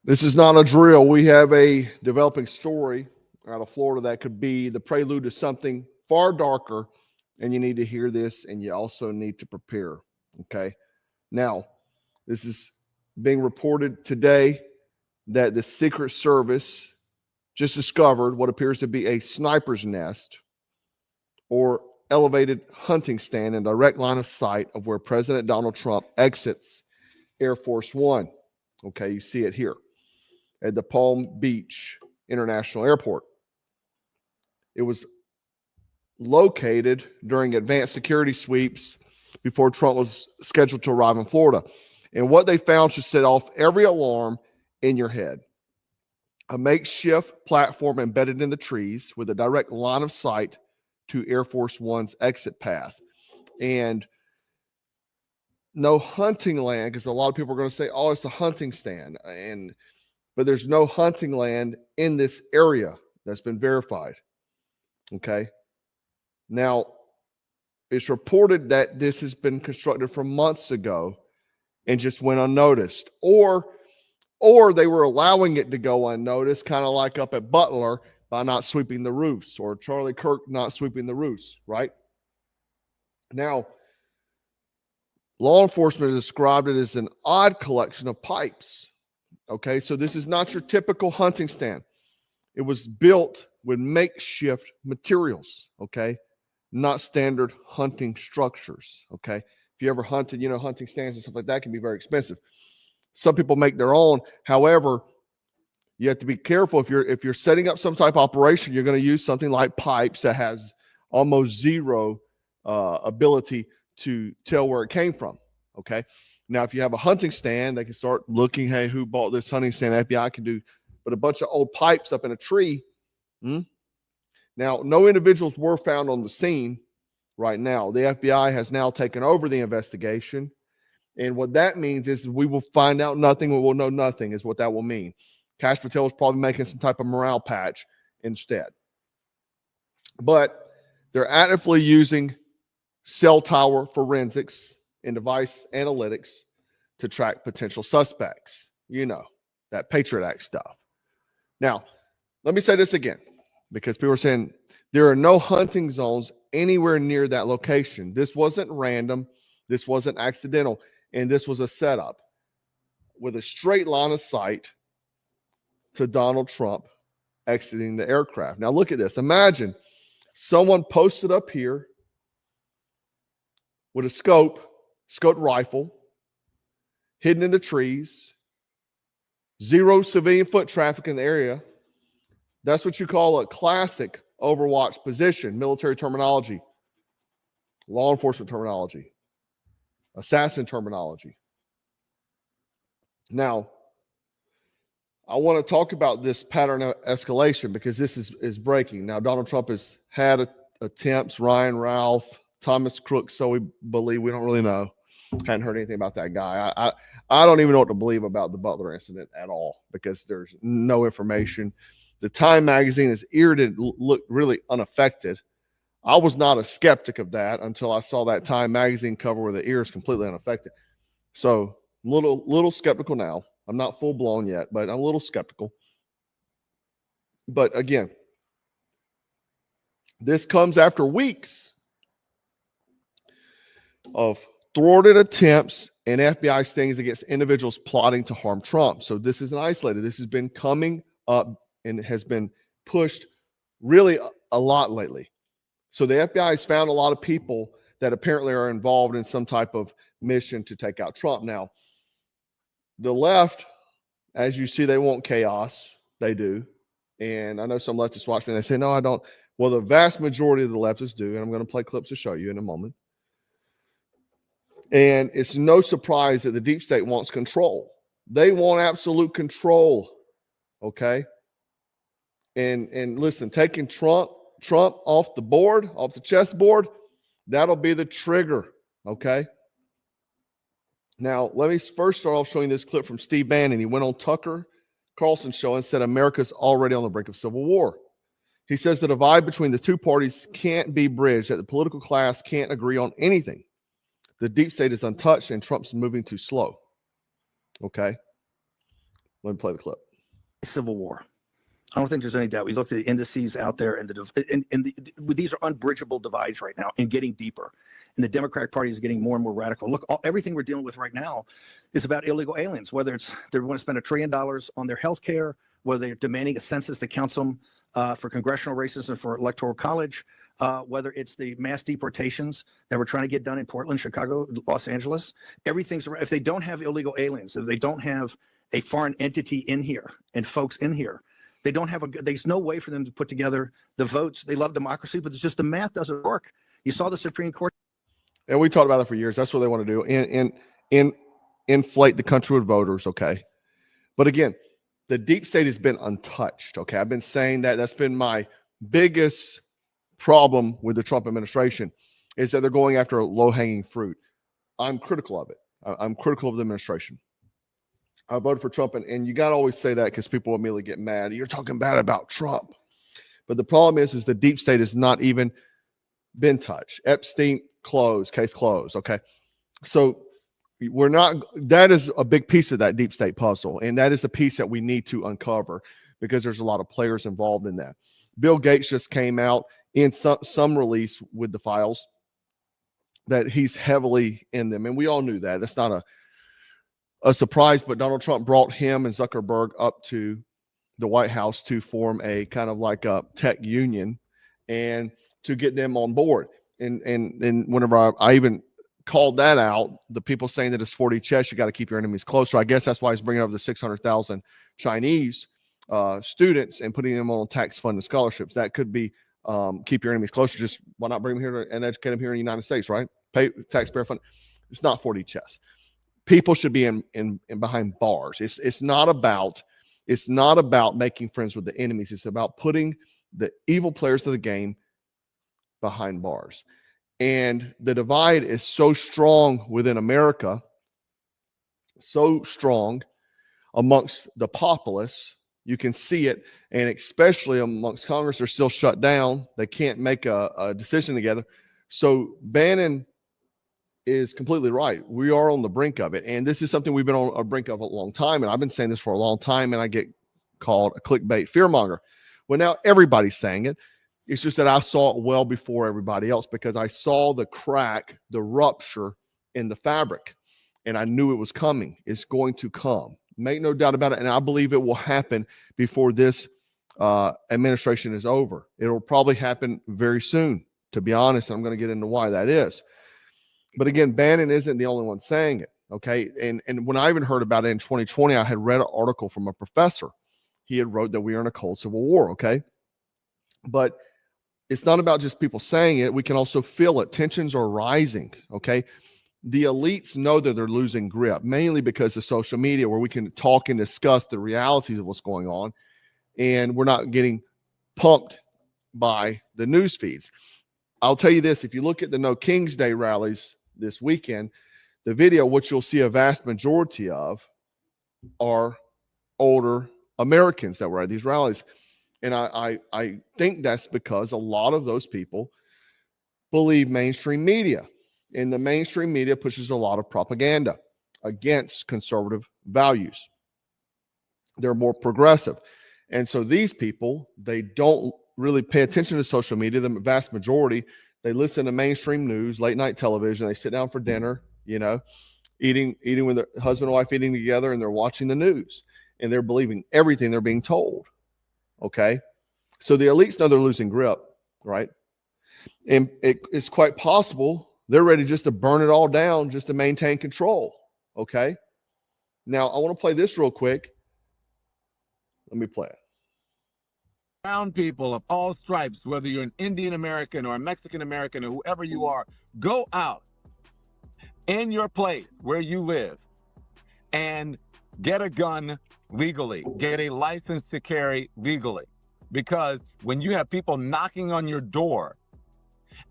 This is not a drill. We have a developing story out of Florida that could be the prelude to something far darker, and you need to hear this, and you also need to prepare. Okay. Now, this is being reported today that the Secret Service just discovered what appears to be a sniper's nest or elevated hunting stand in direct line of sight of where President Donald Trump exits Air Force One. Okay, you see it here at the Palm Beach International Airport. It was located during advanced security sweeps before Trump was scheduled to arrive in Florida. And what they found should set off every alarm in your head. A makeshift platform embedded in the trees with a direct line of sight to Air Force One's exit path. And no hunting land, because a lot of people are going to say, oh, it's a hunting stand. But there's no hunting land in this area that's been verified. Okay. Now, it's reported that this has been constructed from months ago and just went unnoticed. Or they were allowing it to go unnoticed, kind of like up at Butler by not sweeping the roofs, or Charlie Kirk not sweeping the roofs, right? Now, law enforcement has described it as an odd collection of pipes. Okay, so this is not your typical hunting stand. It was built with makeshift materials, okay? Not standard hunting structures, okay? If you ever hunted, hunting stands and stuff like that can be very expensive. Some people make their own. However, you have to be careful. If you're setting up some type of operation, you're going to use something like pipes that has almost zero ability to tell where it came from, okay? Now, if you have a hunting stand, they can start looking, hey, who bought this hunting stand? FBI can do, but a bunch of old pipes up in a tree. Now, no individuals were found on the scene right now. The FBI has now taken over the investigation. And what that means is we will find out nothing. We will know nothing is what that will mean. Cash Patel is probably making some type of morale patch instead. But they're actively using cell tower forensics and device analytics to track potential suspects. That Patriot Act stuff. Now, let me say this again, because people are saying there are no hunting zones anywhere near that location. This wasn't random. This wasn't accidental. And this was a setup with a straight line of sight to Donald Trump exiting the aircraft. Now, look at this. Imagine someone posted up here with a scoped rifle, hidden in the trees, zero civilian foot traffic in the area. That's what you call a classic Overwatch position, military terminology, law enforcement terminology, assassin terminology. Now, I want to talk about this pattern of escalation because this is breaking. Now, Donald Trump has had attempts, Ryan Ralph, Thomas Crook, so we believe. We don't really know. Hadn't heard anything about that guy. I don't even know what to believe about the Butler incident at all because there's no information. The Time magazine is eared and looked really unaffected. I was not a skeptic of that until I saw that Time magazine cover where the ear is completely unaffected. So little skeptical now. I'm not full blown yet, but I'm a little skeptical. But again, this comes after weeks of thwarted attempts and FBI stings against individuals plotting to harm Trump. So this isn't isolated. This has been coming up and has been pushed really a lot lately. So the FBI has found a lot of people that apparently are involved in some type of mission to take out Trump. Now, the left, as you see, they want chaos. They do. And I know some leftists watch me and they say, no, I don't. Well, the vast majority of the leftists do. And I'm going to play clips to show you in a moment. And it's no surprise that the deep state wants control. They want absolute control. Okay. And listen, taking Trump off the board, off the chessboard, that'll be the trigger. Okay. Now, let me first start off showing this clip from Steve Bannon. He went on Tucker Carlson's show and said America's already on the brink of civil war. He says the divide between the two parties can't be bridged, that the political class can't agree on anything. The deep state is untouched and Trump's moving too slow. Okay. Let me play the clip. Civil war. I don't think there's any doubt. We looked at the indices out there, and these are unbridgeable divides right now and getting deeper. And the Democratic Party is getting more and more radical. Look, everything we're dealing with right now is about illegal aliens, whether it's they want to spend $1 trillion on their health care, whether they're demanding a census that counts them for congressional races and for electoral college, whether it's the mass deportations that we're trying to get done in Portland, Chicago, Los Angeles. Everything's, if they don't have illegal aliens, if they don't have a foreign entity in here and folks in here, they don't have there's no way for them to put together the votes. They love democracy, but it's just the math doesn't work. You saw the Supreme Court. And we talked about that for years. That's what they want to do. And inflate the country with voters. Okay. But again, the deep state has been untouched. Okay. I've been saying that. That's been my biggest problem with the Trump administration, is that they're going after low hanging fruit. I'm critical of it. I'm critical of the administration. I voted for Trump, and you got to always say that because people immediately get mad. You're talking bad about Trump. But the problem is the deep state has not even been touched. Epstein case closed. Okay. So that is a big piece of that deep state puzzle. And that is a piece that we need to uncover because there's a lot of players involved in that. Bill Gates just came out in some release with the files that he's heavily in them. And we all knew that. That's not a surprise, but Donald Trump brought him and Zuckerberg up to the White House to form a kind of like a tech union and to get them on board. And whenever I even called that out, the people saying that it's 40 chess, you got to keep your enemies closer. I guess that's why he's bringing over the 600,000 Chinese students and putting them on tax funded scholarships. That could be keep your enemies closer. Just why not bring them here and educate them here in the United States, right? Pay taxpayer fund. It's not 40 chess. People should be in behind bars. It's not about making friends with the enemies. It's about putting the evil players of the game behind bars. And the divide is so strong within America, so strong amongst the populace. You can see it, and especially amongst Congress, they're still shut down. They can't make a decision together. So Bannon is completely right. We are on the brink of it. And this is something we've been on a brink of a long time. And I've been saying this for a long time, and I get called a clickbait fearmonger. Well, now everybody's saying it. It's just that I saw it well before everybody else because I saw the crack, the rupture in the fabric, and I knew it was coming. It's going to come. Make no doubt about it. And I believe it will happen before this administration is over. It'll probably happen very soon, to be honest. I'm going to get into why that is. But again, Bannon isn't the only one saying it, okay? And when I even heard about it in 2020, I had read an article from a professor. He had wrote that we are in a cold civil war, okay? But it's not about just people saying it. We can also feel it. Tensions are rising, okay? The elites know that they're losing grip, mainly because of social media, where we can talk and discuss the realities of what's going on, and we're not getting pumped by the news feeds. I'll tell you this, if you look at the No King's Day rallies this weekend, the video, which you'll see a vast majority of, are older Americans that were at these rallies. And I think that's because a lot of those people believe mainstream media. And the mainstream media pushes a lot of propaganda against conservative values. They're more progressive. And so these people, they don't really pay attention to social media. The vast majority, they listen to mainstream news, late night television. They sit down for dinner, eating with their husband and wife, eating together, and they're watching the news. And they're believing everything they're being told. Okay? So the elites know they're losing grip, right? And it's quite possible they're ready just to burn it all down just to maintain control. Okay? Now, I want to play this real quick. Let me play it. Brown people of all stripes, whether you're an Indian American or a Mexican American or whoever you are, go out in your place where you live and get a gun legally, get a license to carry legally. Because when you have people knocking on your door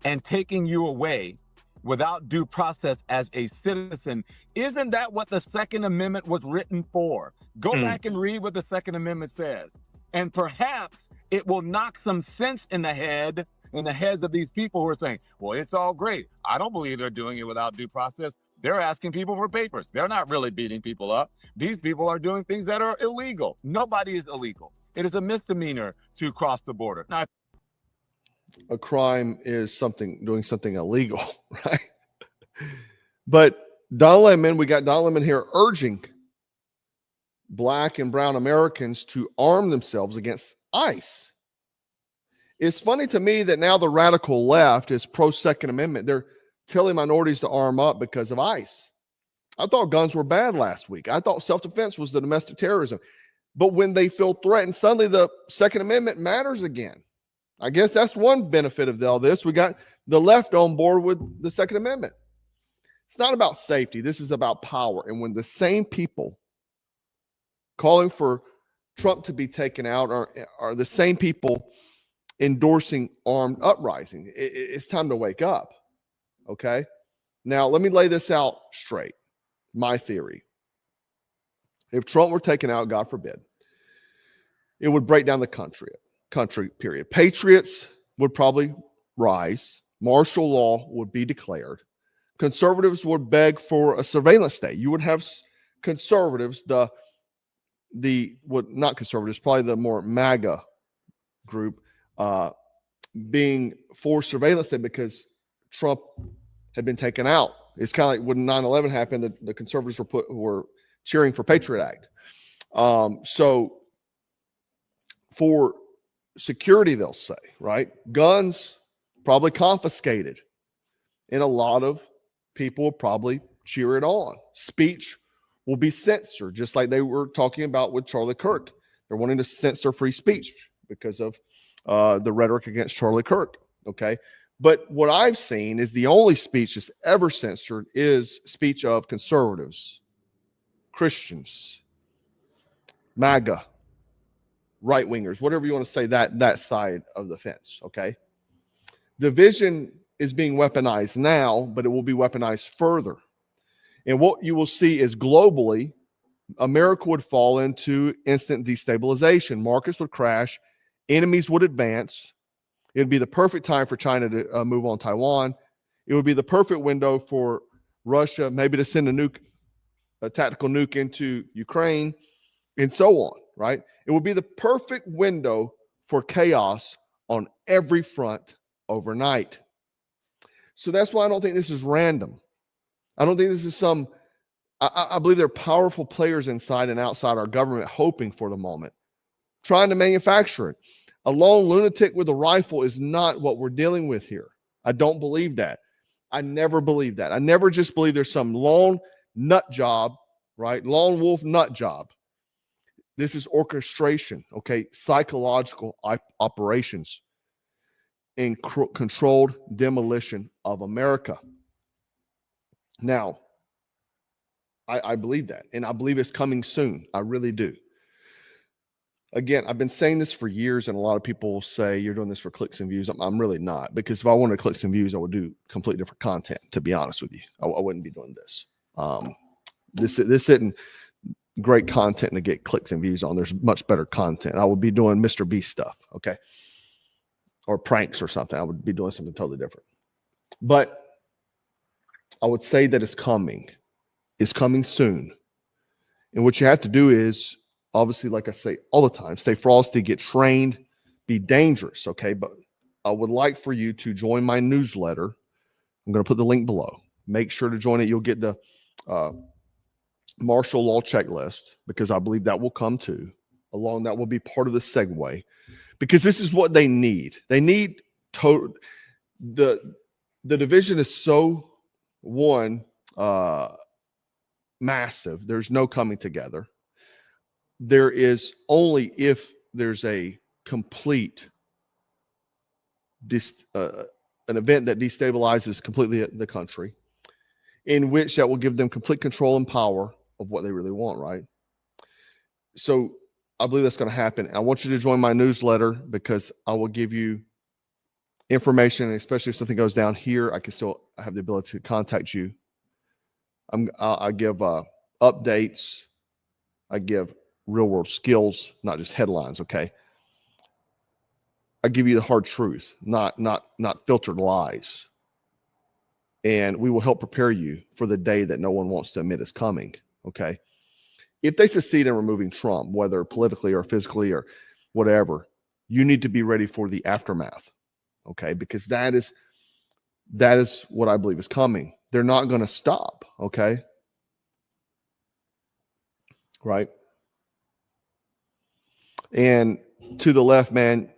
and taking you away without due process as a citizen, isn't that what the Second Amendment was written for? Go back and read what the Second Amendment says. And perhaps it will knock some sense in the heads of these people who are saying, well, it's all great. I don't believe they're doing it without due process. They're asking people for papers. They're not really beating people up. These people are doing things that are illegal. Nobody is illegal. It is a misdemeanor to cross the border. Now, a crime is doing something illegal, right? But Don Lemon, we got Don Lemon here urging Black and brown Americans to arm themselves against ICE. It's funny to me that now the radical left is pro-Second Amendment. They're telling minorities to arm up because of ICE. I thought guns were bad last week. I thought self-defense was the domestic terrorism. But when they feel threatened, suddenly the Second Amendment matters again. I guess that's one benefit of all this. We got the left on board with the Second Amendment. It's not about safety. This is about power. And when the same people calling for Trump to be taken out are the same people endorsing armed uprising, it's time to wake up. Okay? Now, let me lay this out straight. My theory. If Trump were taken out, God forbid, it would break down the country, period. Patriots would probably rise. Martial law would be declared. Conservatives would beg for a surveillance state. You would have conservatives, not conservatives, probably the more MAGA group, being for surveillance state because Trump had been taken out. It's kind of like when 9/11 happened, the conservatives were cheering for Patriot Act. So for security, they'll say, right? Guns probably confiscated. And a lot of people will probably cheer it on. Speech will be censored, just like they were talking about with Charlie Kirk. They're wanting to censor free speech because of the rhetoric against Charlie Kirk, okay? But what I've seen is the only speech that's ever censored is speech of conservatives, Christians, MAGA, right-wingers, whatever you want to say, that side of the fence, okay? Division is being weaponized now, but it will be weaponized further. And what you will see is globally, America would fall into instant destabilization. Markets would crash. Enemies would advance. It would be the perfect time for China to move on Taiwan. It would be the perfect window for Russia maybe to send a tactical nuke into Ukraine, and so on, right? It would be the perfect window for chaos on every front overnight. So that's why I don't think this is random. I don't think this is I believe there are powerful players inside and outside our government hoping for the moment, trying to manufacture it. A lone lunatic with a rifle is not what we're dealing with here. I don't believe that. I never believe that. I never just believe there's some lone nut job, right? Lone wolf nut job. This is orchestration, okay? Psychological operations in controlled demolition of America. Now, I believe that, and I believe it's coming soon. I really do. Again, I've been saying this for years, and a lot of people say you're doing this for clicks and views. I'm really not, because if I wanted clicks and views, I would do completely different content, to be honest with you. I wouldn't be doing this. This isn't great content to get clicks and views on. There's much better content. I would be doing Mr. Beast stuff, okay? Or pranks or something. I would be doing something totally different. But I would say that it's coming. It's coming soon. And what you have to do is, obviously, like I say all the time, stay frosty, get trained, be dangerous, okay? But I would like for you to join my newsletter. I'm going to put the link below. Make sure to join it. You'll get the martial law checklist, because I believe that will come too. Along that will be part of the segue, because this is what they need. They need the division is so massive. There's no coming together. There is only if there's a complete an event that destabilizes completely the country, in which that will give them complete control and power of what they really want, right? So I believe that's going to happen. I want you to join my newsletter, because I will give you information, and especially if something goes down here, I have the ability to contact you. I give updates. I give real world skills, not just headlines, okay? I give you the hard truth, not filtered lies. and we will help prepare you for the day that no one wants to admit is coming. Okay. If they succeed in removing Trump, whether politically or physically or whatever, you need to be ready for the aftermath. Okay. Because that is what I believe is coming. They're not going to stop. Okay. Right. And to the left, man,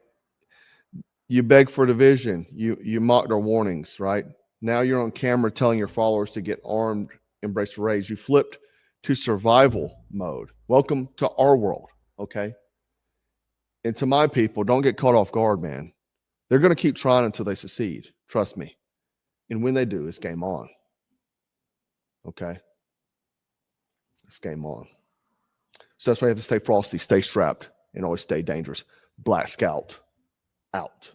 you beg for division. You mocked our warnings, right? Now you're on camera telling your followers to get armed, embrace rage. You flipped to survival mode. Welcome to our world, okay? And to my people, don't get caught off guard, man. They're going to keep trying until they succeed. Trust me. And when they do, it's game on. Okay? It's game on. So that's why you have to stay frosty, stay strapped, and always stay dangerous. Black Scout out.